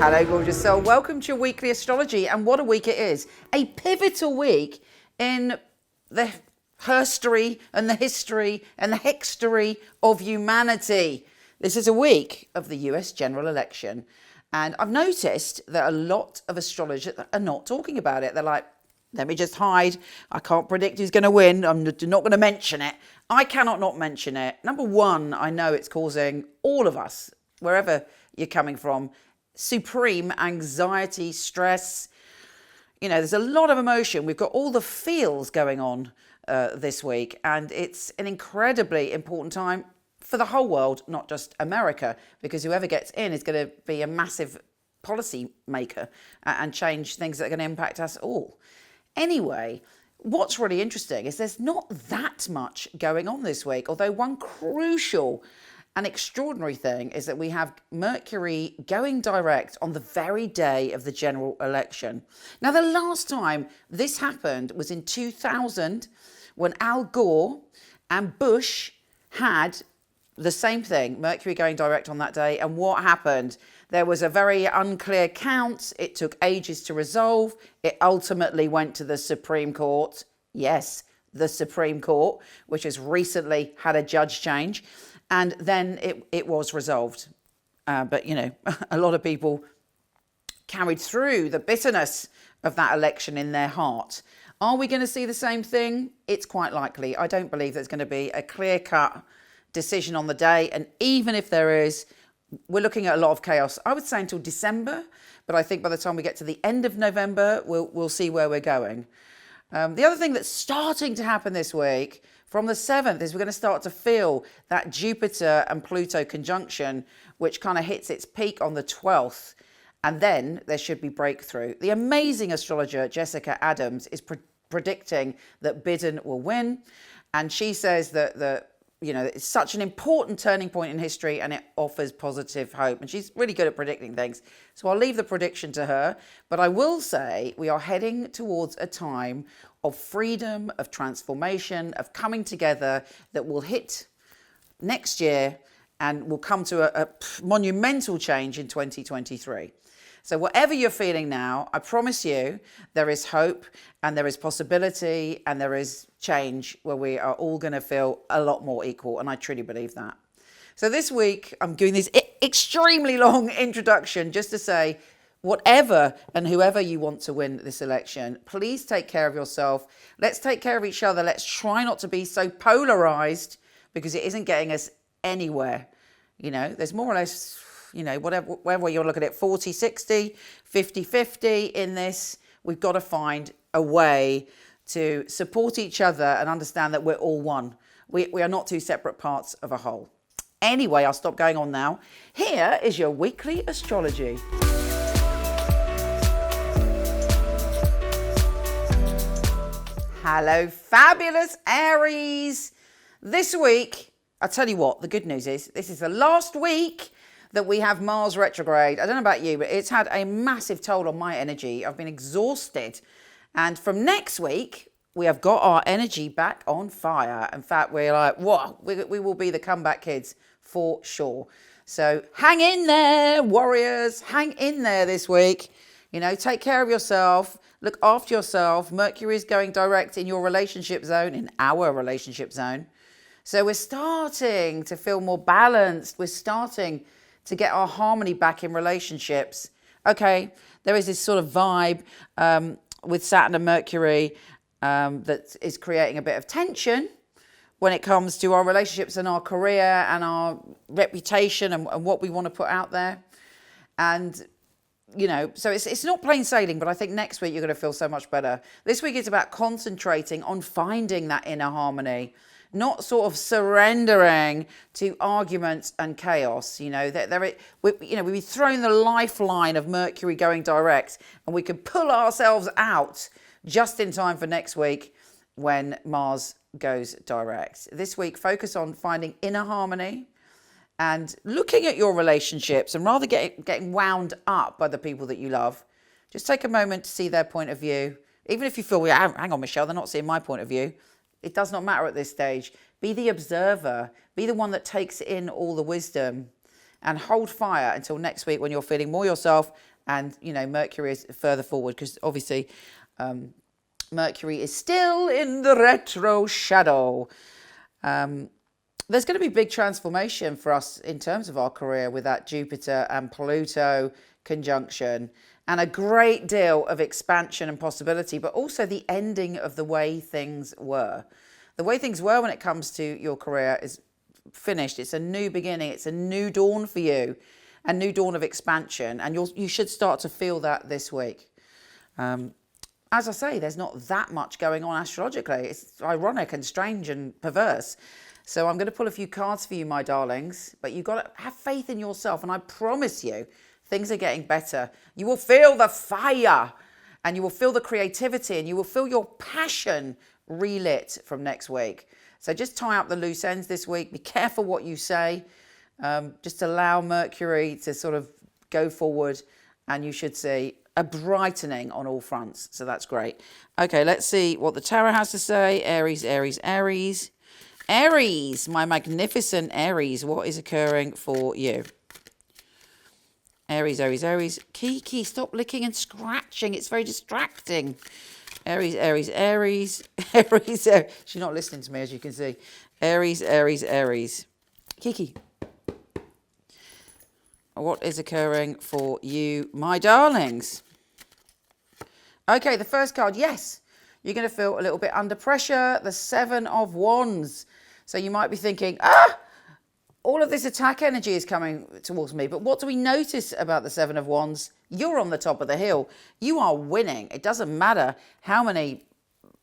Hello, gorgeous soul. Welcome to your weekly astrology. And what a week it is. A pivotal week in the herstory and the history and the hextory of humanity. This is a week of the US general election. And I've noticed that a lot of astrologers are not talking about it. They're like, let me just hide. I can't predict who's going to win. I'm not going to mention it. I cannot not mention it. Number one, I know it's causing all of us, wherever you're coming from, supreme anxiety, stress. You know, there's a lot of emotion. We've got all the feels going on this week, and it's an incredibly important time for the whole world, not just America, because whoever gets in is going to be a massive policy maker and change things that are going to impact us all. Anyway, what's really interesting is there's not that much going on this week, although one crucial and extraordinary thing is that we have Mercury going direct on the very day of the general election. Now, the last time this happened was in 2000 when Al Gore and Bush had the same thing, Mercury going direct on that day. And what happened? There was a very unclear count. It took ages to resolve. It ultimately went to the Supreme Court. Yes, the Supreme Court, which has recently had a judge change. And then it was resolved. But, you know, a lot of people carried through the bitterness of that election in their heart. Are we going to see the same thing? It's quite likely. I don't believe there's going to be a clear-cut decision on the day. And even if there is, we're looking at a lot of chaos. I would say until December. But I think by the time we get to the end of November, we'll see where we're going. The other thing that's starting to happen this week from the 7th is we're going to start to feel that Jupiter and Pluto conjunction, which kind of hits its peak on the 12th. And then there should be breakthrough. The amazing astrologer Jessica Adams is predicting that Biden will win. And she says that you know, it's such an important turning point in history and it offers positive hope. And she's really good at predicting things. So I'll leave the prediction to her. But I will say we are heading towards a time of freedom, of transformation, of coming together that will hit next year and will come to a monumental change in 2023. So whatever you're feeling now, I promise you there is hope and there is possibility and there is change where we are all going to feel a lot more equal. And I truly believe that. So this week, I'm doing this extremely long introduction just to say, whatever and whoever you want to win this election, please take care of yourself. Let's take care of each other. Let's try not to be so polarized because it isn't getting us anywhere. You know, there's more or less, you know, whatever you're looking at, 40-60, 50-50 in this. We've got to find a way to support each other and understand that we're all one. We are not two separate parts of a whole. Anyway, I'll stop going on now. Here is your weekly astrology. Hello, fabulous Aries. This week, I'll tell you what, the good news is this is the last week that we have Mars retrograde. I don't know about you, but it's had a massive toll on my energy. I've been exhausted. And from next week, we have got our energy back on fire. In fact, we're like, what? We will be the comeback kids for sure. So hang in there, warriors. Hang in there this week. You know, take care of yourself. Look after yourself. Mercury is going direct in your relationship zone, in our relationship zone. So we're starting to feel more balanced. We're starting to get our harmony back in relationships. Okay, there is this sort of vibe with Saturn and Mercury that is creating a bit of tension when it comes to our relationships and our career and our reputation and what we want to put out there. And, you know, so it's not plain sailing, but I think next week you're going to feel so much better. This week is about concentrating on finding that inner harmony, not sort of surrendering to arguments and chaos. You know, we've been thrown the lifeline of Mercury going direct, and we can pull ourselves out just in time for next week when Mars goes direct. This week, focus on finding inner harmony and looking at your relationships, and rather getting wound up by the people that you love, just take a moment to see their point of view. Even if you feel, hang on, Michelle, they're not seeing my point of view. It does not matter at this stage. Be the observer. Be the one that takes in all the wisdom and hold fire until next week when you're feeling more yourself and, you know, Mercury is further forward because obviously Mercury is still in the retro shadow. There's going to be big transformation for us in terms of our career with that Jupiter and Pluto conjunction, and a great deal of expansion and possibility, but also the ending of the way things were. The way things were when it comes to your career is finished. It's a new beginning. It's a new dawn for you, a new dawn of expansion, and you should start to feel that this week. As I say, there's not that much going on astrologically. It's ironic and strange and perverse. So I'm going to pull a few cards for you, my darlings, but you've got to have faith in yourself. And I promise you, things are getting better. You will feel the fire and you will feel the creativity and you will feel your passion relit from next week. So just tie up the loose ends this week. Be careful what you say. Just allow Mercury to sort of go forward and you should see a brightening on all fronts. So that's great. Okay, let's see what the tarot has to say. Aries, Aries, Aries. Aries, my magnificent Aries, what is occurring for you? Aries, Aries, Aries. Kiki, stop licking and scratching. It's very distracting. Aries, Aries, Aries. Aries, Aries. She's not listening to me, as you can see. Aries, Aries, Aries. Kiki. What is occurring for you, my darlings? Okay, the first card, yes. You're going to feel a little bit under pressure. The Seven of Wands. So you might be thinking, all of this attack energy is coming towards me. But what do we notice about the Seven of Wands? You're on the top of the hill. You are winning. It doesn't matter how many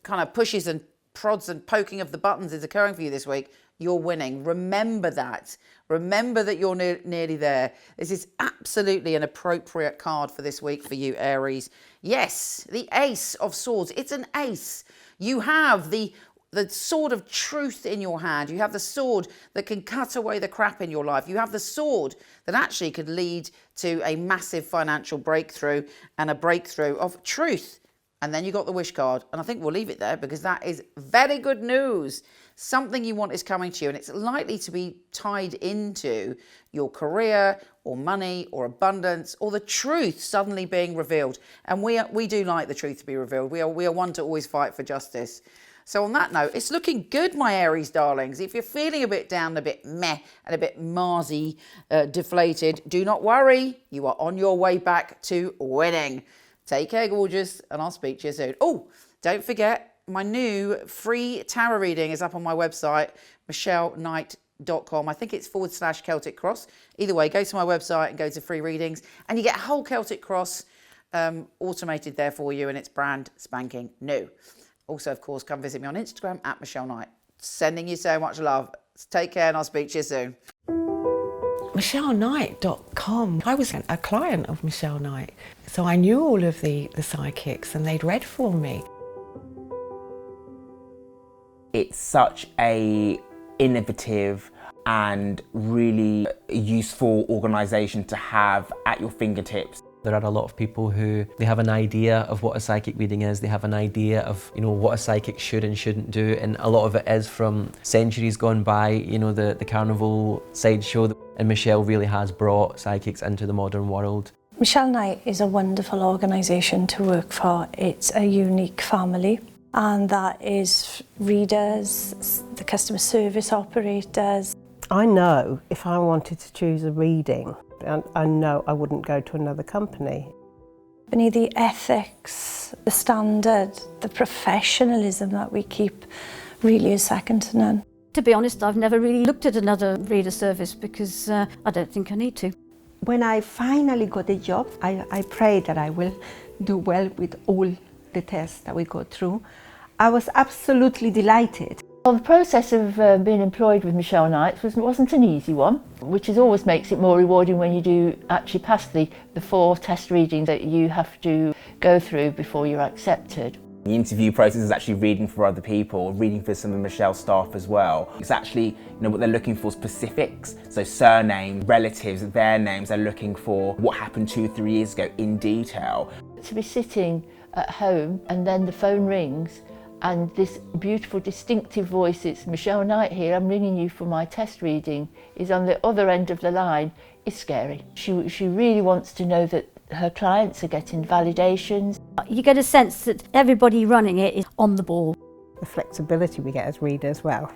kind of pushes and prods and poking of the buttons is occurring for you this week. You're winning. Remember that. Remember that you're nearly there. This is absolutely an appropriate card for this week for you, Aries. Yes, the Ace of Swords. It's an ace. You have the sword of truth in your hand. You have the sword that can cut away the crap in your life. You have the sword that actually could lead to a massive financial breakthrough and a breakthrough of truth. And then you got the wish card. And I think we'll leave it there because that is very good news. Something you want is coming to you and it's likely to be tied into your career or money or abundance or the truth suddenly being revealed. And we do like the truth to be revealed. We are one to always fight for justice. So on that note, it's looking good, my Aries darlings. If you're feeling a bit down, a bit meh, and a bit Marsy, deflated, do not worry. You are on your way back to winning. Take care, gorgeous, and I'll speak to you soon. Oh, don't forget, my new free tarot reading is up on my website, michelleknight.com. I think it's /Celtic Cross. Either way, go to my website and go to free readings, and you get a whole Celtic Cross automated there for you, and it's brand spanking new. Also, of course, come visit me on Instagram @MichelleKnight. Sending you so much love. Take care and I'll speak to you soon. MichelleKnight.com. I was a client of Michele Knight, so I knew all of the psychics and they'd read for me. It's such a innovative and really useful organisation to have at your fingertips. There are a lot of people who they have an idea of what a psychic reading is, they have an idea of, you know, what a psychic should and shouldn't do, and a lot of it is from centuries gone by, you know, the carnival sideshow, and Michelle really has brought psychics into the modern world. Michele Knight is a wonderful organisation to work for. It's a unique family, and that is readers, the customer service operators. I know if I wanted to choose a reading, I know I wouldn't go to another company. The ethics, the standard, the professionalism that we keep really is second to none. To be honest, I've never really looked at another reader service because I don't think I need to. When I finally got a job, I pray that I will do well with all the tests that we go through. I was absolutely delighted. Well, the process of being employed with Michele Knight wasn't an easy one, which always makes it more rewarding when you do actually pass the 4 test readings that you have to go through before you're accepted. The interview process is actually reading for other people, reading for some of Michelle's staff as well. It's actually, you know, what they're looking for, specifics. So surname, relatives, their names. They're looking for what happened 2 or 3 years ago in detail. To be sitting at home and then the phone rings And this beautiful distinctive voice, it's Michele Knight here, I'm ringing you for my test reading, is on the other end of the line, is scary. She really wants to know that her clients are getting validations. You get a sense that everybody running it is on the ball. The flexibility we get as readers, well,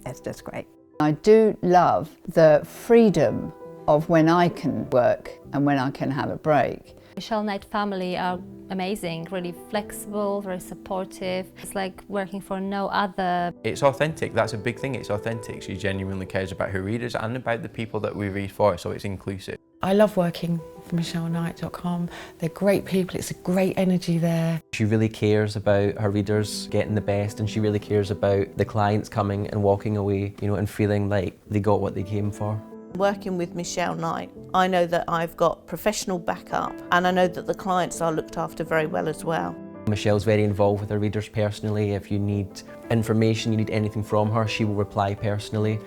it's just great. I do love the freedom of when I can work and when I can have a break. Michele Knight family are amazing, really flexible, very supportive. It's like working for no other. It's authentic, that's a big thing, it's authentic. She genuinely cares about her readers and about the people that we read for, so it's inclusive. I love working for MichelleKnight.com. They're great people, it's a great energy there. She really cares about her readers getting the best, and she really cares about the clients coming and walking away, you know, and feeling like they got what they came for. Working with Michele Knight, I know that I've got professional backup, and I know that the clients are looked after very well as well. Michelle's very involved with her readers personally. If you need information, you need anything from her, she will reply personally.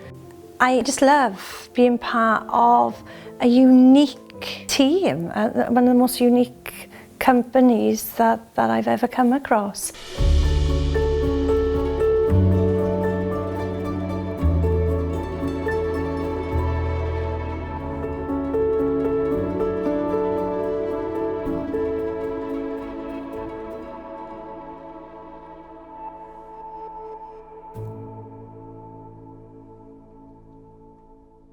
I just love being part of a unique team, one of the most unique companies that I've ever come across.